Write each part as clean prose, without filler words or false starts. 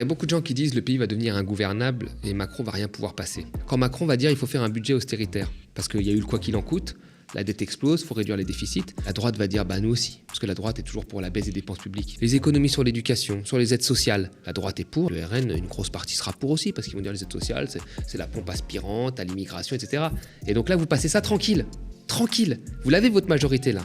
Il y a beaucoup de gens qui disent que le pays va devenir ingouvernable et Macron va rien pouvoir passer. Quand Macron va dire qu'il faut faire un budget austéritaire, parce qu'il y a eu le quoi qu'il en coûte, la dette explose, il faut réduire les déficits, la droite va dire nous aussi, parce que la droite est toujours pour la baisse des dépenses publiques. Les économies sur l'éducation, sur les aides sociales, la droite est pour, le RN, une grosse partie sera pour aussi, parce qu'ils vont dire les aides sociales, c'est la pompe aspirante à l'immigration, etc. Et donc là, vous passez ça tranquille, vous l'avez votre majorité là.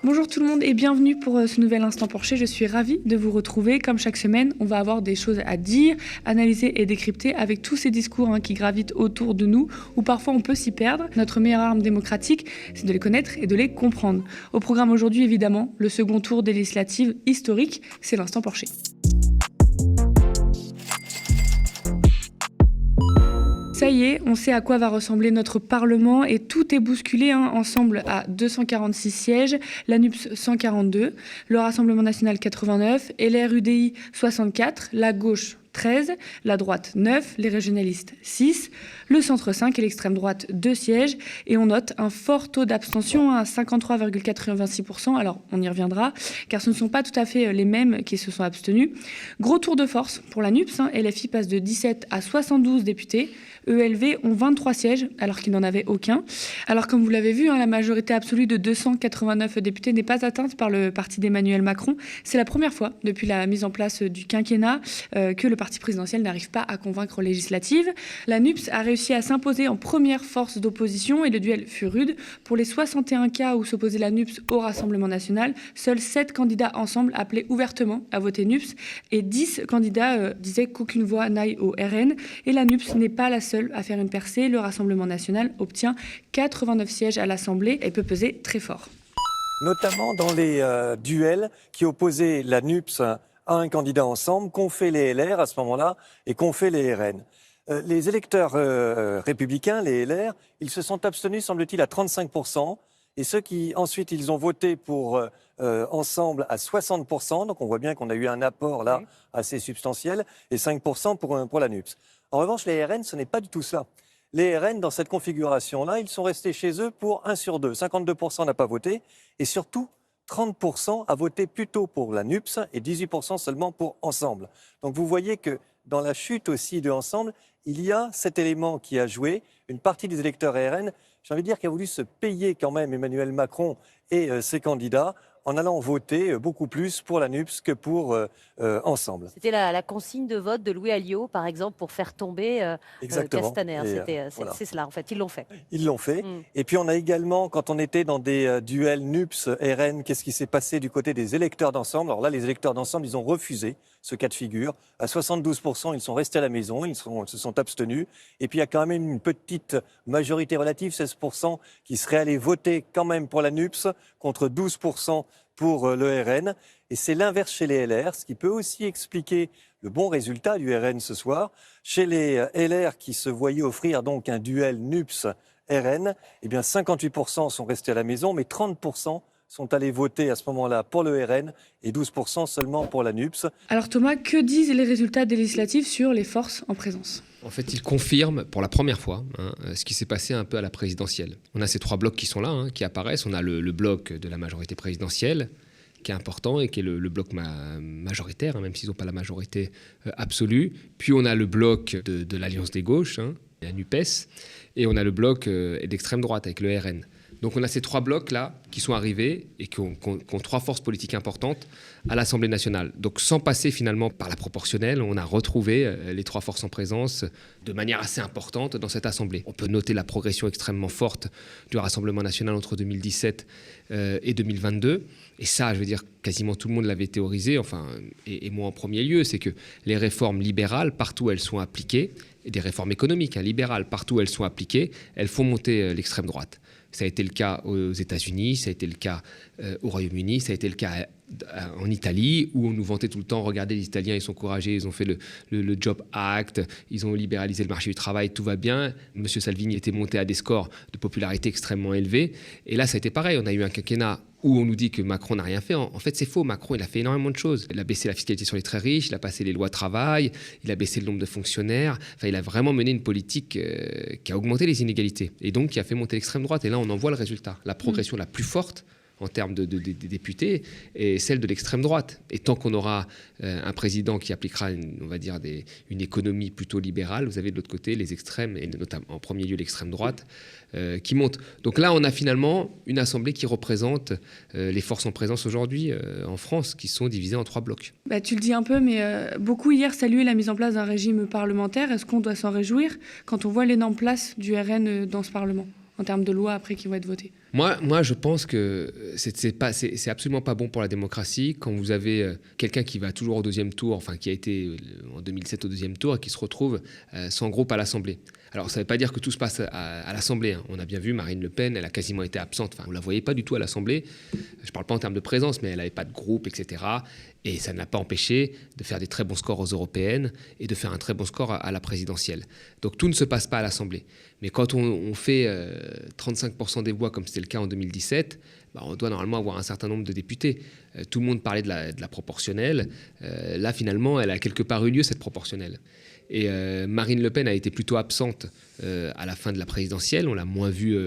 Bonjour tout le monde et bienvenue pour ce nouvel Instant Porcher. Je suis ravie de vous retrouver. Comme chaque semaine, on va avoir des choses à dire, analyser et décrypter avec tous ces discours qui gravitent autour de nous, où parfois on peut s'y perdre. Notre meilleure arme démocratique, c'est de les connaître et de les comprendre. Au programme aujourd'hui, évidemment, le second tour des législatives historiques, c'est l'Instant Porcher. Ça y est, on sait à quoi va ressembler notre Parlement et tout est bousculé ensemble à 246 sièges, la NUPS 142, le Rassemblement national 89, LR UDI 64, la gauche 13, la droite 9, les régionalistes 6, le centre 5 et l'extrême droite 2 sièges. Et on note un fort taux d'abstention à 53,86%. Alors on y reviendra, car ce ne sont pas tout à fait les mêmes qui se sont abstenus. Gros tour de force pour la NUPS, LFI passe de 17 à 72 députés. ELV ont 23 sièges, alors qu'ils n'en avaient aucun. Alors comme vous l'avez vu, la majorité absolue de 289 députés n'est pas atteinte par le parti d'Emmanuel Macron. C'est la première fois depuis la mise en place du quinquennat que le parti présidentiel n'arrive pas à convaincre aux législatives. La NUPS a réussi à s'imposer en première force d'opposition et le duel fut rude. Pour les 61 cas où s'opposait la NUPS au Rassemblement national, seuls 7 candidats ensemble appelaient ouvertement à voter NUPS et 10 candidats disaient qu'aucune voix n'aille au RN. Et la NUPS n'est pas la seule à faire une percée. Le Rassemblement national obtient 89 sièges à l'Assemblée et peut peser très fort. Notamment dans les duels qui opposaient la NUPS à un candidat ensemble, qu'ont fait les LR à ce moment-là et qu'ont fait les RN. Les électeurs républicains, les LR, ils se sont abstenus, semble-t-il, à 35%. Et ceux qui, ensuite, ils ont voté pour ensemble à 60%. Donc on voit bien qu'on a eu un apport là assez substantiel. Et 5% pour la NUPS. En revanche, les RN, ce n'est pas du tout ça. Les RN, dans cette configuration-là, ils sont restés chez eux pour 1 sur 2. 52% n'a pas voté. Et surtout, 30% a voté plutôt pour la NUPS et 18% seulement pour Ensemble. Donc vous voyez que dans la chute aussi de Ensemble, il y a cet élément qui a joué. Une partie des électeurs RN, j'ai envie de dire, qui a voulu se payer quand même Emmanuel Macron et ses candidats en allant voter beaucoup plus pour la NUPS que pour Ensemble. C'était la consigne de vote de Louis Alliot, par exemple, pour faire tomber Castaner. C'est cela, en fait, ils l'ont fait. Ils l'ont fait. Et puis on a également, quand on était dans des duels NUPS-RN, qu'est-ce qui s'est passé du côté des électeurs d'Ensemble? Alors là, les électeurs d'Ensemble, ils ont refusé ce cas de figure. À 72%, ils sont restés à la maison, ils se sont abstenus. Et puis il y a quand même une petite majorité relative, 16%, qui serait allé voter quand même pour la NUPS, contre 12% pour le RN. Et c'est l'inverse chez les LR, ce qui peut aussi expliquer le bon résultat du RN ce soir. Chez les LR qui se voyaient offrir donc un duel NUPS-RN, eh bien 58% sont restés à la maison, mais 30% sont allés voter à ce moment-là pour le RN et 12% seulement pour la NUPS. Alors Thomas, que disent les résultats des législatives sur les forces en présence ? En fait, ils confirment pour la première fois ce qui s'est passé un peu à la présidentielle. On a ces 3 blocs qui sont là, qui apparaissent. On a le bloc de la majorité présidentielle, qui est important et qui est le bloc majoritaire, même s'ils n'ont pas la majorité absolue. Puis on a le bloc de l'Alliance des gauches, la NUPES, et on a le bloc d'extrême droite avec le RN. Donc on a ces 3 blocs-là qui sont arrivés et qui ont 3 forces politiques importantes à l'Assemblée nationale. Donc sans passer finalement par la proportionnelle, on a retrouvé les 3 forces en présence de manière assez importante dans cette Assemblée. On peut noter la progression extrêmement forte du Rassemblement national entre 2017 et 2022. Et ça, je veux dire, quasiment tout le monde l'avait théorisé, et moi en premier lieu, c'est que les réformes libérales, partout où elles sont appliquées, et des réformes économiques libérales, partout où elles sont appliquées, elles font monter l'extrême droite. Ça a été le cas aux États-Unis, ça a été le cas au Royaume-Uni, ça a été le cas en Italie, où on nous vantait tout le temps, regardez, les Italiens, ils sont courageux, ils ont fait le Job Act, ils ont libéralisé le marché du travail, tout va bien. Monsieur Salvini était monté à des scores de popularité extrêmement élevés. Et là, ça a été pareil, on a eu un quinquennat où on nous dit que Macron n'a rien fait. En fait, c'est faux. Macron, il a fait énormément de choses. Il a baissé la fiscalité sur les très riches, il a passé les lois travail, il a baissé le nombre de fonctionnaires. Il a vraiment mené une politique qui a augmenté les inégalités et donc qui a fait monter l'extrême droite. Et là, on en voit le résultat. La progression la plus forte en termes de députés est celle de l'extrême droite. Et tant qu'on aura un président qui appliquera, on va dire, une économie plutôt libérale, vous avez de l'autre côté les extrêmes, et notamment en premier lieu l'extrême droite, qui monte. Donc là, on a finalement une assemblée qui représente les forces en présence aujourd'hui en France, qui sont divisées en 3 blocs. Tu le dis un peu, mais beaucoup hier saluaient la mise en place d'un régime parlementaire. Est-ce qu'on doit s'en réjouir quand on voit l'énorme place du RN dans ce Parlement, en termes de lois après qui vont être votées? Moi, je pense que c'est absolument pas bon pour la démocratie quand vous avez quelqu'un qui va toujours au deuxième tour, enfin qui a été en 2007 au deuxième tour et qui se retrouve sans groupe à l'Assemblée. Alors, ça ne veut pas dire que tout se passe à l'Assemblée. On a bien vu Marine Le Pen, elle a quasiment été absente. Enfin, on ne la voyait pas du tout à l'Assemblée. Je ne parle pas en termes de présence, mais elle n'avait pas de groupe, etc. Et ça ne l'a pas empêché de faire des très bons scores aux européennes et de faire un très bon score à la présidentielle. Donc, tout ne se passe pas à l'Assemblée. Mais quand on fait 35% des voix, comme c'était le cas en 2017, on doit normalement avoir un certain nombre de députés. Tout le monde parlait de la proportionnelle. Là, finalement, elle a quelque part eu lieu, cette proportionnelle. Et Marine Le Pen a été plutôt absente à la fin de la présidentielle. On l'a moins vue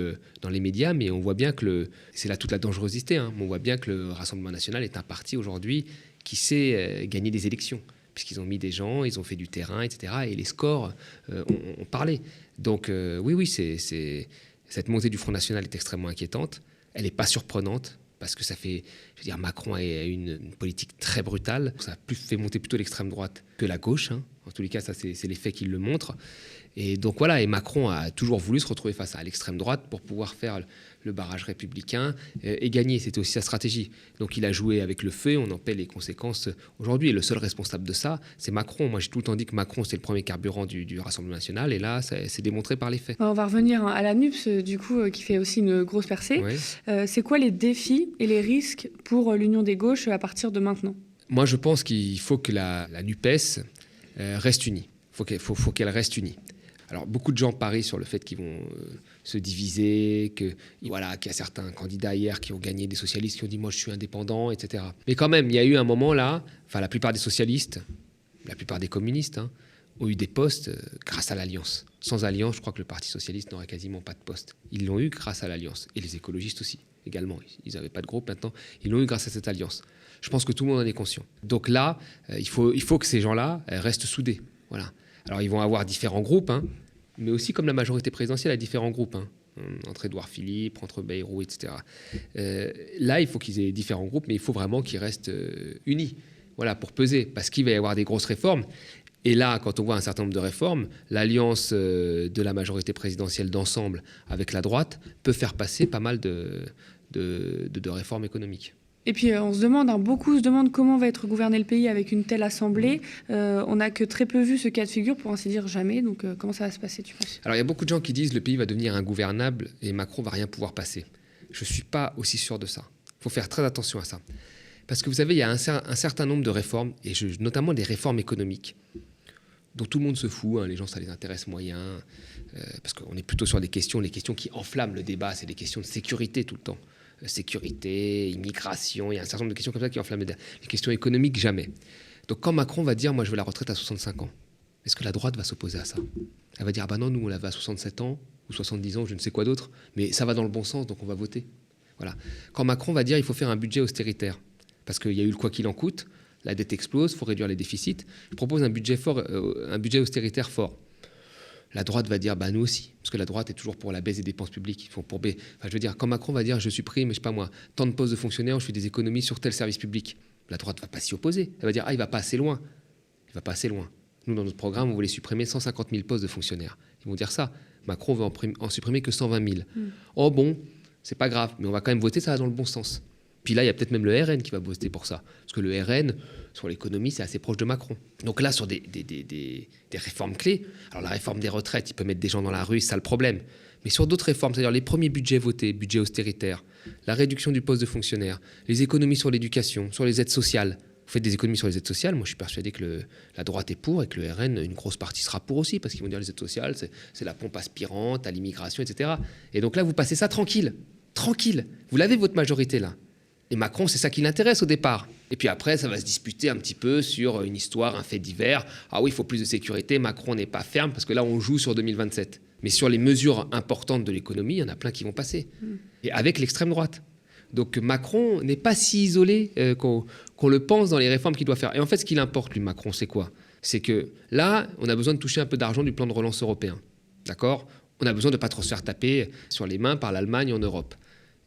dans les médias, mais on voit bien que c'est là toute la dangerosité. On voit bien que le Rassemblement national est un parti aujourd'hui qui sait gagner des élections, puisqu'ils ont mis des gens, ils ont fait du terrain, etc. Et les scores ont parlé. Donc oui, cette montée du Front National est extrêmement inquiétante. Elle n'est pas surprenante. Parce que ça fait, Macron a une politique très brutale. Ça a fait monter plutôt l'extrême droite que la gauche. En tous les cas, ça, c'est les faits qui le montrent. Et donc voilà, et Macron a toujours voulu se retrouver face à l'extrême droite pour pouvoir faire le barrage républicain et gagner. C'était aussi sa stratégie. Donc il a joué avec le feu, on en paie les conséquences aujourd'hui. Et le seul responsable de ça, c'est Macron. Moi, j'ai tout le temps dit que Macron, c'est le premier carburant du Rassemblement national. Et là, c'est démontré par les faits. On va revenir à la NUPS, du coup, qui fait aussi une grosse percée. Oui. C'est quoi les défis et les risques pour l'union des gauches à partir de maintenant? Moi, je pense qu'il faut que la NUPES reste unie. Il faut qu'elle reste unie. Alors, beaucoup de gens parient sur le fait qu'ils vont se diviser, qu'il y a certains candidats hier qui ont gagné, des socialistes qui ont dit « moi, je suis indépendant », etc. Mais quand même, il y a eu un moment là, la plupart des socialistes, la plupart des communistes ont eu des postes grâce à l'Alliance. Sans Alliance, je crois que le Parti socialiste n'aurait quasiment pas de poste. Ils l'ont eu grâce à l'Alliance. Et les écologistes aussi, également. Ils n'avaient pas de groupe maintenant. Ils l'ont eu grâce à cette Alliance. Je pense que tout le monde en est conscient. Donc là, il faut que ces gens-là restent soudés. Voilà. Alors, ils vont avoir différents groupes, mais aussi comme la majorité présidentielle a différents groupes, entre Édouard Philippe, entre Bayrou, etc. Là, il faut qu'ils aient différents groupes, mais il faut vraiment qu'ils restent unis, pour peser, parce qu'il va y avoir des grosses réformes. Et là, quand on voit un certain nombre de réformes, l'alliance de la majorité présidentielle d'ensemble avec la droite peut faire passer pas mal de réformes économiques. Et puis on se demande, beaucoup se demandent comment va être gouverné le pays avec une telle assemblée. On n'a que très peu vu ce cas de figure, pour ainsi dire jamais. Donc comment ça va se passer, tu penses? Alors il y a beaucoup de gens qui disent que le pays va devenir ingouvernable et Macron va rien pouvoir passer. Je ne suis pas aussi sûr de ça. Il faut faire très attention à ça. Parce que vous savez, il y a un certain nombre de réformes, et notamment des réformes économiques, dont tout le monde se fout. Les gens, ça les intéresse moyen. Parce qu'on est plutôt sur les questions qui enflamment le débat. C'est des questions de sécurité tout le temps. Sécurité, immigration, il y a un certain nombre de questions comme ça qui enflamment les questions économiques, jamais. Donc quand Macron va dire « moi je veux la retraite à 65 ans », est-ce que la droite va s'opposer à ça? Elle va dire « ah ben non, nous on la veut à 67 ans ou 70 ans, je ne sais quoi d'autre, mais ça va dans le bon sens, donc on va voter ». Voilà. Quand Macron va dire « il faut faire un budget austéritaire », parce qu'il y a eu le quoi qu'il en coûte, la dette explose, il faut réduire les déficits, je propose un budget austéritaire fort. La droite va dire, nous aussi, parce que la droite est toujours pour la baisse des dépenses publiques. Quand Macron va dire, je supprime, tant de postes de fonctionnaires, je fais des économies sur tel service public. La droite ne va pas s'y opposer. Elle va dire, il ne va pas assez loin. Il ne va pas assez loin. Nous, dans notre programme, on voulait supprimer 150 000 postes de fonctionnaires. Ils vont dire ça. Macron veut en supprimer que 120 000. Oh bon, c'est pas grave, mais on va quand même voter, ça va dans le bon sens. Puis là, il y a peut-être même le RN qui va voter pour ça. Parce que le RN, sur l'économie, c'est assez proche de Macron. Donc là, sur des réformes clés, alors la réforme des retraites, il peut mettre des gens dans la rue, c'est ça le problème. Mais sur d'autres réformes, c'est-à-dire les premiers budgets votés, budget austéritaire, la réduction du poste de fonctionnaire, les économies sur l'éducation, sur les aides sociales. Vous faites des économies sur les aides sociales, moi je suis persuadé que la droite est pour et que le RN, une grosse partie sera pour aussi, parce qu'ils vont dire les aides sociales, c'est la pompe aspirante à l'immigration, etc. Et donc là, vous passez ça tranquille. Vous l'avez votre majorité là. Et Macron, c'est ça qui l'intéresse au départ. Et puis après, ça va se disputer un petit peu sur une histoire, un fait divers. Ah oui, il faut plus de sécurité, Macron n'est pas ferme, parce que là, on joue sur 2027. Mais sur les mesures importantes de l'économie, il y en a plein qui vont passer. Et avec l'extrême droite. Donc Macron n'est pas si isolé qu'on le pense dans les réformes qu'il doit faire. Et en fait, ce qu'il importe, lui, Macron, c'est quoi? C'est que là, on a besoin de toucher un peu d'argent du plan de relance européen. D'accord? On a besoin de ne pas trop se faire taper sur les mains par l'Allemagne en Europe.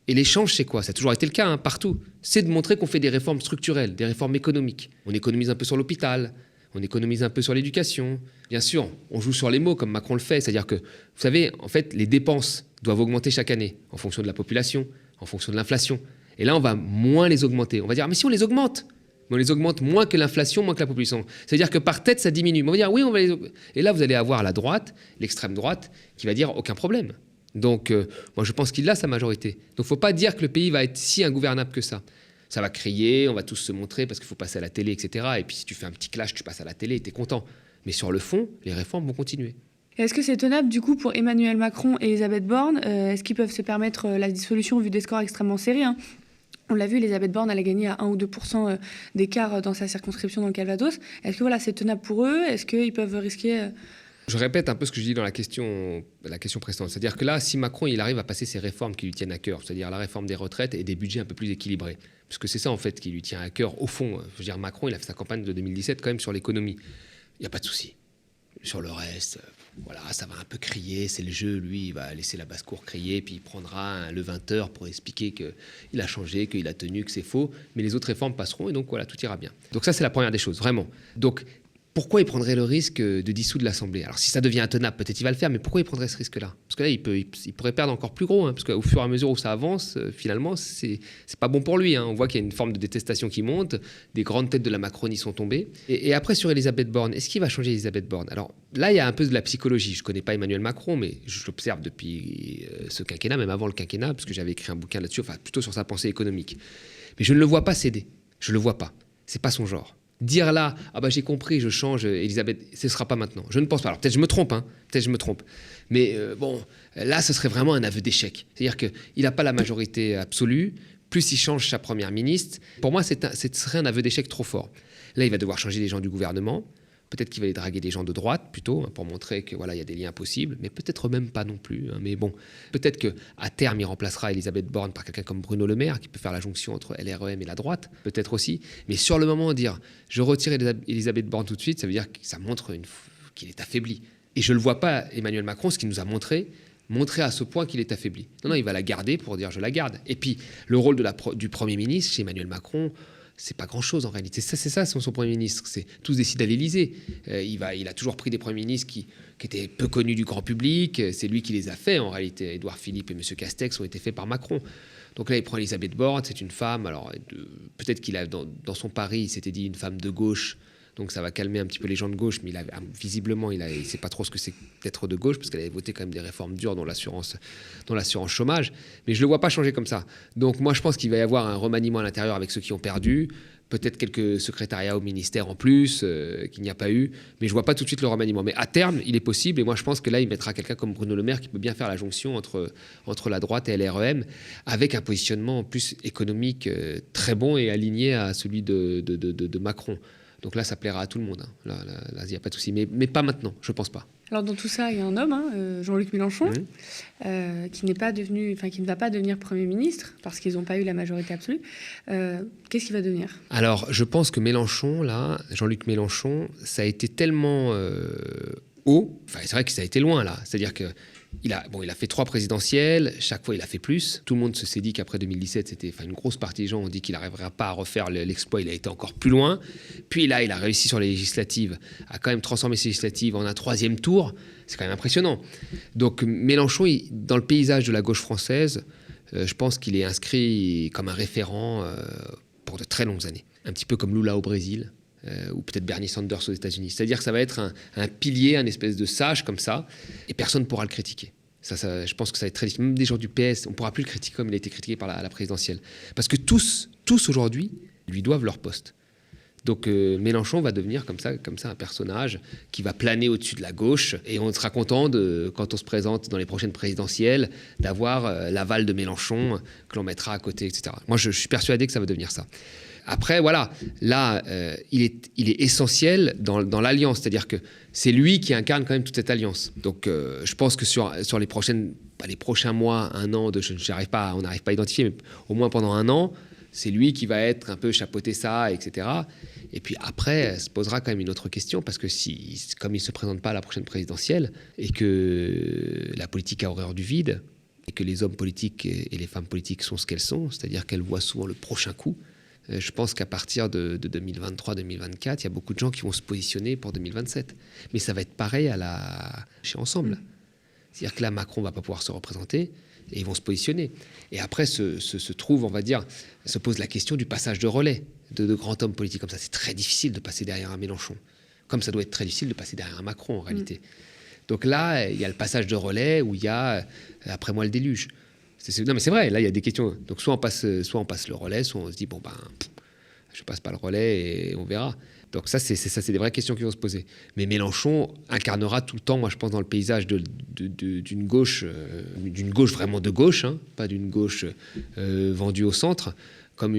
Et l'échange, c'est quoi? Ça a toujours été le cas, hein, partout. C'est de montrer qu'on fait des réformes structurelles, des réformes économiques. On économise un peu sur l'hôpital, on économise un peu sur l'éducation. Bien sûr, on joue sur les mots comme Macron le fait. C'est-à-dire que, vous savez, en fait, les dépenses doivent augmenter chaque année en fonction de la population, en fonction de l'inflation. Et là, on va moins les augmenter. On va dire, mais si on les augmente, mais on les augmente moins que l'inflation, moins que la population. C'est-à-dire que par tête, ça diminue. Mais on va dire, oui, on va les augmenter. Et là, vous allez avoir la droite, l'extrême droite, qui va dire aucun problème. Donc, moi, je pense qu'il a sa majorité. Donc, il ne faut pas dire que le pays va être si ingouvernable que ça. Ça va crier, on va tous se montrer parce qu'il faut passer à la télé, etc. Et puis, si tu fais un petit clash, tu passes à la télé et tu es content. Mais sur le fond, les réformes vont continuer. Est-ce que c'est tenable, du coup, pour Emmanuel Macron et Elisabeth Borne? Est-ce qu'ils peuvent se permettre la dissolution vu des scores extrêmement serrés, hein? On l'a vu, Elisabeth Borne, elle a gagné à 1 ou 2% d'écart dans sa circonscription dans le Calvados. Est-ce que voilà, c'est tenable pour eux? Est-ce qu'ils peuvent risquer... Je répète un peu ce que je dis dans la question précédente. C'est-à-dire que là, si Macron il arrive à passer ses réformes qui lui tiennent à cœur, c'est-à-dire la réforme des retraites et des budgets un peu plus équilibrés, parce que c'est ça en fait qui lui tient à cœur au fond. Je veux dire, Macron, il a fait sa campagne de 2017 quand même sur l'économie. Il n'y a pas de souci. Sur le reste, voilà, ça va un peu crier, c'est le jeu. Lui, il va laisser la basse-cour crier, puis il prendra le 20h pour expliquer qu'il a changé, qu'il a tenu, que c'est faux. Mais les autres réformes passeront et donc voilà, tout ira bien. Donc ça, c'est la première des choses, vraiment. Donc, pourquoi il prendrait le risque de dissoudre l'Assemblée? Alors si ça devient intenable, peut-être il va le faire, mais pourquoi il prendrait ce risque-là? Parce que là, il pourrait perdre encore plus gros, hein, parce qu'au fur et à mesure où ça avance, finalement, c'est pas bon pour lui. Hein. On voit qu'il y a une forme de détestation qui monte, des grandes têtes de la Macronie sont tombées. Et après, sur Elisabeth Borne, est-ce qu'il va changer Elisabeth Borne? Alors là, il y a un peu de la psychologie. Je ne connais pas Emmanuel Macron, mais je l'observe depuis ce quinquennat, même avant le quinquennat, parce que j'avais écrit un bouquin là-dessus, enfin plutôt sur sa pensée économique. Mais je ne le vois pas céder. Je ne le vois pas. C'est pas son genre. Dire là, ah bah j'ai compris, je change, Elisabeth, ce ne sera pas maintenant. Je ne pense pas. Alors peut-être je me trompe, hein, peut-être je me trompe. Mais bon, là, ce serait vraiment un aveu d'échec. C'est-à-dire qu'il n'a pas la majorité absolue, plus il change sa première ministre. Pour moi, ce serait un aveu d'échec trop fort. Là, il va devoir changer les gens du gouvernement. Peut-être qu'il va les draguer des gens de droite, plutôt, hein, pour montrer que voilà, il y a des liens possibles, mais peut-être même pas non plus. Hein, mais bon, peut-être qu'à terme, il remplacera Elisabeth Borne par quelqu'un comme Bruno Le Maire, qui peut faire la jonction entre LREM et la droite, peut-être aussi. Mais sur le moment, dire « je retire Elisabeth Borne tout de suite », ça veut dire que ça montre qu'il est affaibli. Et je ne le vois pas, Emmanuel Macron, ce qu'il nous a montrer à ce point qu'il est affaibli. Non, il va la garder pour dire « je la garde ». Et puis, le rôle du Premier ministre chez Emmanuel Macron, c'est pas grand-chose en réalité. C'est ça son Premier ministre. C'est tous décident à l'Élysée. Il a toujours pris des Premiers ministres qui étaient peu connus du grand public. C'est lui qui les a faits en réalité. Édouard Philippe et M. Castex ont été faits par Macron. Donc là, il prend Elisabeth Borne, c'est une femme. Alors peut-être qu'il a dans son pari, il s'était dit une femme de gauche. Donc ça va calmer un petit peu les gens de gauche, mais visiblement, il ne sait pas trop ce que c'est d'être de gauche, parce qu'elle avait voté quand même des réformes dures dans l'assurance chômage. Mais je ne le vois pas changer comme ça. Donc moi, je pense qu'il va y avoir un remaniement à l'intérieur avec ceux qui ont perdu, peut-être quelques secrétariats au ministère en plus, qu'il n'y a pas eu, mais je ne vois pas tout de suite le remaniement. Mais à terme, il est possible, et moi je pense que là, il mettra quelqu'un comme Bruno Le Maire qui peut bien faire la jonction entre la droite et LREM, avec un positionnement en plus économique très bon et aligné à celui de Macron. Donc là, ça plaira à tout le monde. Hein. Là, il n'y a pas de souci. Mais pas maintenant, je ne pense pas. Alors dans tout ça, il y a un homme, Jean-Luc Mélenchon, qui ne va pas devenir Premier ministre parce qu'ils n'ont pas eu la majorité absolue. Qu'est-ce qu'il va devenir? Alors, je pense que Jean-Luc Mélenchon, ça a été tellement haut. Enfin, c'est vrai que ça a été loin, là. C'est-à-dire que il a fait 3 présidentielles, chaque fois il a fait plus. Tout le monde s'est dit qu'après 2017, une grosse partie des gens ont dit qu'il n'arriverait pas à refaire l'exploit, il a été encore plus loin. Puis là, il a réussi sur les législatives, à quand même transformer ces législatives en un 3e tour. C'est quand même impressionnant. Donc Mélenchon, dans le paysage de la gauche française, je pense qu'il est inscrit comme un référent pour de très longues années. Un petit peu comme Lula au Brésil. Ou peut-être Bernie Sanders aux États-Unis. C'est-à-dire que ça va être un pilier, un espèce de sage comme ça, et personne ne pourra le critiquer. Ça, je pense que ça va être très difficile. Même des gens du PS, on ne pourra plus le critiquer comme il a été critiqué par la présidentielle. Parce que tous aujourd'hui, lui doivent leur poste. Donc Mélenchon va devenir comme ça un personnage qui va planer au-dessus de la gauche, et on sera content, quand on se présente dans les prochaines présidentielles, d'avoir l'aval de Mélenchon que l'on mettra à côté, etc. Moi, je suis persuadé que ça va devenir ça. Après, voilà, là, il est essentiel dans l'alliance, c'est-à-dire que c'est lui qui incarne quand même toute cette alliance. Donc, je pense que sur les prochains mois, un an, on n'arrive pas à identifier, mais au moins pendant un an, c'est lui qui va être un peu chapeauter ça, etc. Et puis après, se posera quand même une autre question, parce que comme il ne se présente pas à la prochaine présidentielle, et que la politique a horreur du vide, et que les hommes politiques et les femmes politiques sont ce qu'elles sont, c'est-à-dire qu'elles voient souvent le prochain coup, je pense qu'à partir de 2023-2024, il y a beaucoup de gens qui vont se positionner pour 2027. Mais ça va être pareil chez Ensemble. C'est-à-dire que là, Macron ne va pas pouvoir se représenter et ils vont se positionner. Et après, se pose la question du passage de relais de grands hommes politiques comme ça. C'est très difficile de passer derrière un Mélenchon, comme ça doit être très difficile de passer derrière un Macron en réalité. Donc là, il y a le passage de relais où il y a, après moi, le déluge. Non, mais c'est vrai, là, il y a des questions. Donc, soit on passe le relais, soit on se dit, je passe pas le relais et on verra. Donc, ça, c'est des vraies questions qui vont se poser. Mais Mélenchon incarnera tout le temps, moi, je pense, dans le paysage d'une gauche vraiment de gauche, hein, pas d'une gauche vendue au centre, comme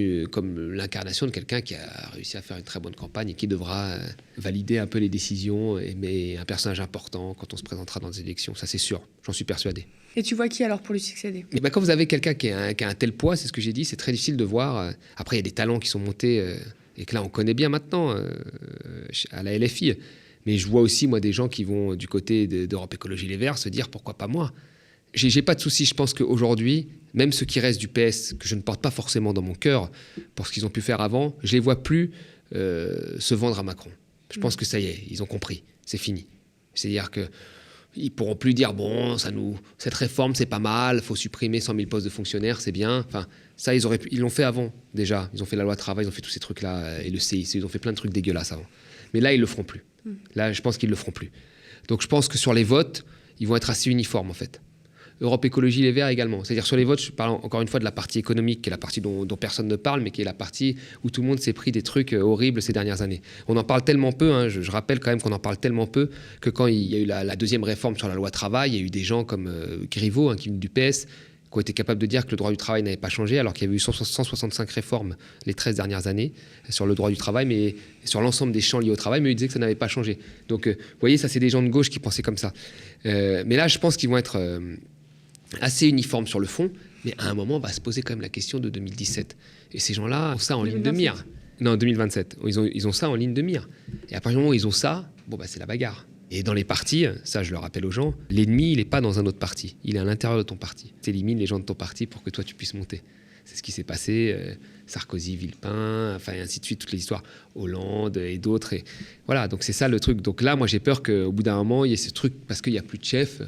l'incarnation de quelqu'un qui a réussi à faire une très bonne campagne et qui devra valider un peu les décisions, mais un personnage important quand on se présentera dans des élections. Ça, c'est sûr, j'en suis persuadé. Et tu vois qui alors pour lui succéder ? Mais quand vous avez quelqu'un qui a un tel poids, c'est ce que j'ai dit, c'est très difficile de voir. Après, il y a des talents qui sont montés et que là, on connaît bien maintenant à la LFI. Mais je vois aussi, moi, des gens qui vont du côté d'Europe Écologie Les Verts se dire pourquoi pas moi. J'ai pas de souci. Je pense qu'aujourd'hui, même ceux qui restent du PS, que je ne porte pas forcément dans mon cœur pour ce qu'ils ont pu faire avant, je les vois plus se vendre à Macron. Je pense que ça y est, ils ont compris. C'est fini. C'est-à-dire que ils pourront plus dire cette réforme c'est pas mal, faut supprimer 100 000 postes de fonctionnaires, c'est bien. Enfin, ça ils l'ont fait avant déjà. Ils ont fait la loi travail, ils ont fait tous ces trucs là et le CIC, ils ont fait plein de trucs dégueulasses avant. Mais là ils le feront plus. Là je pense qu'ils le feront plus. Donc je pense que sur les votes, ils vont être assez uniformes en fait. Europe Écologie Les Verts également. C'est-à-dire sur les votes, je parle encore une fois de la partie économique, qui est la partie dont personne ne parle, mais qui est la partie où tout le monde s'est pris des trucs horribles ces dernières années. On en parle tellement peu, hein, je rappelle quand même qu'on en parle tellement peu, que quand il y a eu la deuxième réforme sur la loi travail, il y a eu des gens comme Griveaux, qui vient du PS, qui ont été capables de dire que le droit du travail n'avait pas changé, alors qu'il y avait eu 165 réformes les 13 dernières années sur le droit du travail, mais sur l'ensemble des champs liés au travail, mais ils disaient que ça n'avait pas changé. Donc, vous voyez, ça, c'est des gens de gauche qui pensaient comme ça. Mais là, je pense qu'ils vont être assez uniformes sur le fond, mais à un moment, on va se poser quand même la question de 2017. Et ces gens-là ont ça en ligne de mire. Non, 2027. Ils ont ça en ligne de mire. Et à partir du moment où ils ont ça, c'est la bagarre. Et dans les partis, ça je le rappelle aux gens, l'ennemi il n'est pas dans un autre parti, il est à l'intérieur de ton parti. Tu élimines les gens de ton parti pour que toi tu puisses monter. C'est ce qui s'est passé, Sarkozy, Villepin, enfin et ainsi de suite, toutes les histoires, Hollande et d'autres. Et voilà, donc c'est ça le truc. Donc là, moi j'ai peur qu'au bout d'un moment, il y ait ce truc, parce qu'il n'y a plus de chef,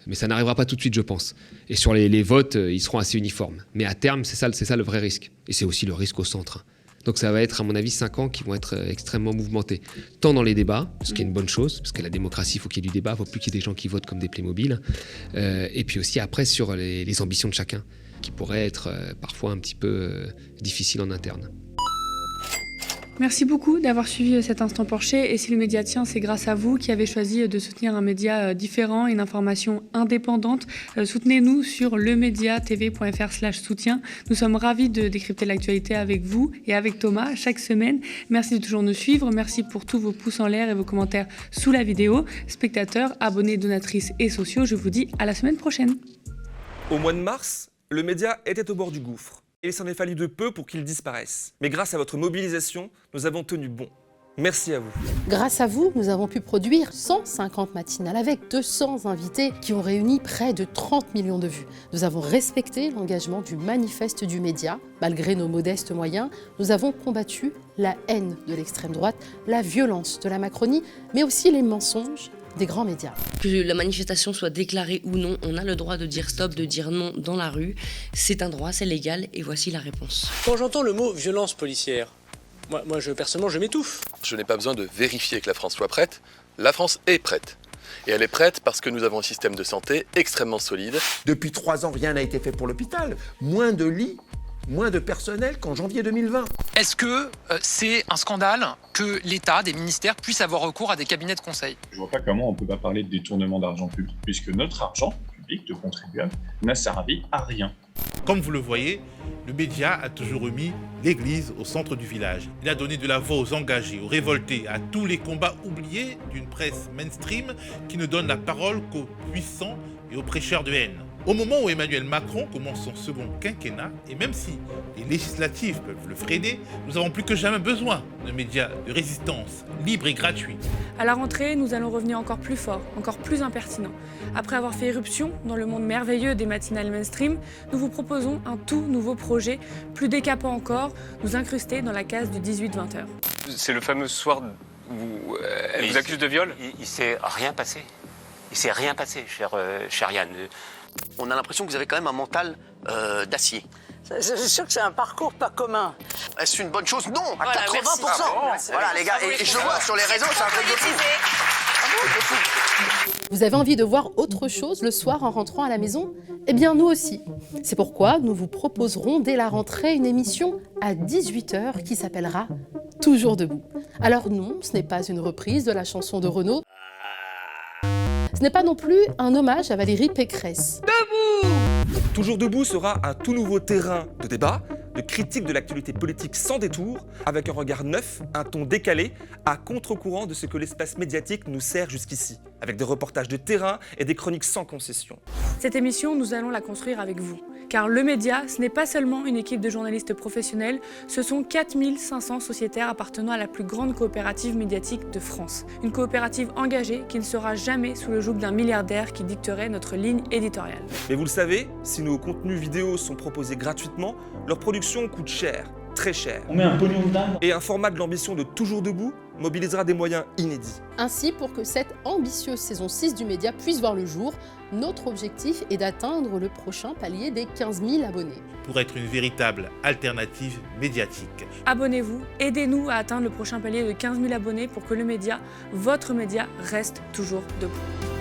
mais ça n'arrivera pas tout de suite, je pense. Et sur les votes, ils seront assez uniformes. Mais à terme, c'est ça le vrai risque. Et c'est aussi le risque au centre. Donc ça va être, à mon avis, 5 ans qui vont être extrêmement mouvementés. Tant dans les débats, ce qui est une bonne chose, parce que la démocratie, il faut qu'il y ait du débat, il ne faut plus qu'il y ait des gens qui votent comme des Playmobil. Et puis aussi après sur les ambitions de chacun, qui pourraient être parfois un petit peu difficiles en interne. Merci beaucoup d'avoir suivi cet instant Porcher. Et si le média tient, c'est grâce à vous qui avez choisi de soutenir un média différent, une information indépendante. Soutenez-nous sur lemediatv.fr/soutien. Nous sommes ravis de décrypter l'actualité avec vous et avec Thomas chaque semaine. Merci de toujours nous suivre. Merci pour tous vos pouces en l'air et vos commentaires sous la vidéo. Spectateurs, abonnés, donatrices et sociaux, je vous dis à la semaine prochaine. Au mois de mars, le média était au bord du gouffre. Et il s'en est fallu de peu pour qu'il disparaisse. Mais grâce à votre mobilisation, nous avons tenu bon. Merci à vous. Grâce à vous, nous avons pu produire 150 matinales avec 200 invités qui ont réuni près de 30 millions de vues. Nous avons respecté l'engagement du manifeste du média. Malgré nos modestes moyens, nous avons combattu la haine de l'extrême droite, la violence de la Macronie, mais aussi les mensonges des grands médias. Que la manifestation soit déclarée ou non, on a le droit de dire stop, de dire non dans la rue. C'est un droit, c'est légal, et voici la réponse. Quand j'entends le mot violence policière, moi personnellement, je m'étouffe. Je n'ai pas besoin de vérifier que la France soit prête. La France est prête. Et elle est prête parce que nous avons un système de santé extrêmement solide. Depuis 3 ans, rien n'a été fait pour l'hôpital. Moins de lits, moins de personnel qu'en janvier 2020. Est-ce que c'est un scandale que l'État, des ministères, puissent avoir recours à des cabinets de conseil ? Je vois pas comment on peut pas parler de détournement d'argent public, puisque notre argent public de contribuables n'a servi à rien. Comme vous le voyez, le média a toujours remis l'église au centre du village. Il a donné de la voix aux engagés, aux révoltés, à tous les combats oubliés d'une presse mainstream qui ne donne la parole qu'aux puissants et aux prêcheurs de haine. Au moment où Emmanuel Macron commence son second quinquennat, et même si les législatives peuvent le freiner, nous avons plus que jamais besoin de médias de résistance, libres et gratuits. À la rentrée, nous allons revenir encore plus fort, encore plus impertinent. Après avoir fait éruption dans le monde merveilleux des matinales mainstream, nous vous proposons un tout nouveau projet, plus décapant encore, nous incruster dans la case du 18-20h. C'est le fameux soir où elle vous accuse de viol ? Il s'est rien passé. Il s'est rien passé, cher Yann. On a l'impression que vous avez quand même un mental d'acier. Je suis sûr que c'est un parcours pas commun. Est-ce une bonne chose? Non, à voilà, 80%. Merci. Voilà les gars, et je le vois sur les réseaux, c'est un truc de fou. Vous avez envie de voir autre chose le soir en rentrant à la maison? Eh bien nous aussi. C'est pourquoi nous vous proposerons dès la rentrée une émission à 18h qui s'appellera Toujours debout. Alors non, ce n'est pas une reprise de la chanson de Renaud. Ce n'est pas non plus un hommage à Valérie Pécresse. Debout! Toujours debout sera un tout nouveau terrain de débat, de critique de l'actualité politique sans détour, avec un regard neuf, un ton décalé, à contre-courant de ce que l'espace médiatique nous sert jusqu'ici, avec des reportages de terrain et des chroniques sans concession. Cette émission, nous allons la construire avec vous. Car le média, ce n'est pas seulement une équipe de journalistes professionnels, ce sont 4500 sociétaires appartenant à la plus grande coopérative médiatique de France. Une coopérative engagée qui ne sera jamais sous le joug d'un milliardaire qui dicterait notre ligne éditoriale. Mais vous le savez, si nos contenus vidéo sont proposés gratuitement, leur production coûte cher, très cher. On met un pognon dedans. Et un format de l'ambition de Toujours debout mobilisera des moyens inédits. Ainsi, pour que cette ambitieuse saison 6 du média puisse voir le jour, notre objectif est d'atteindre le prochain palier des 15 000 abonnés. Pour être une véritable alternative médiatique. Abonnez-vous, aidez-nous à atteindre le prochain palier de 15 000 abonnés pour que le média, votre média, reste toujours debout.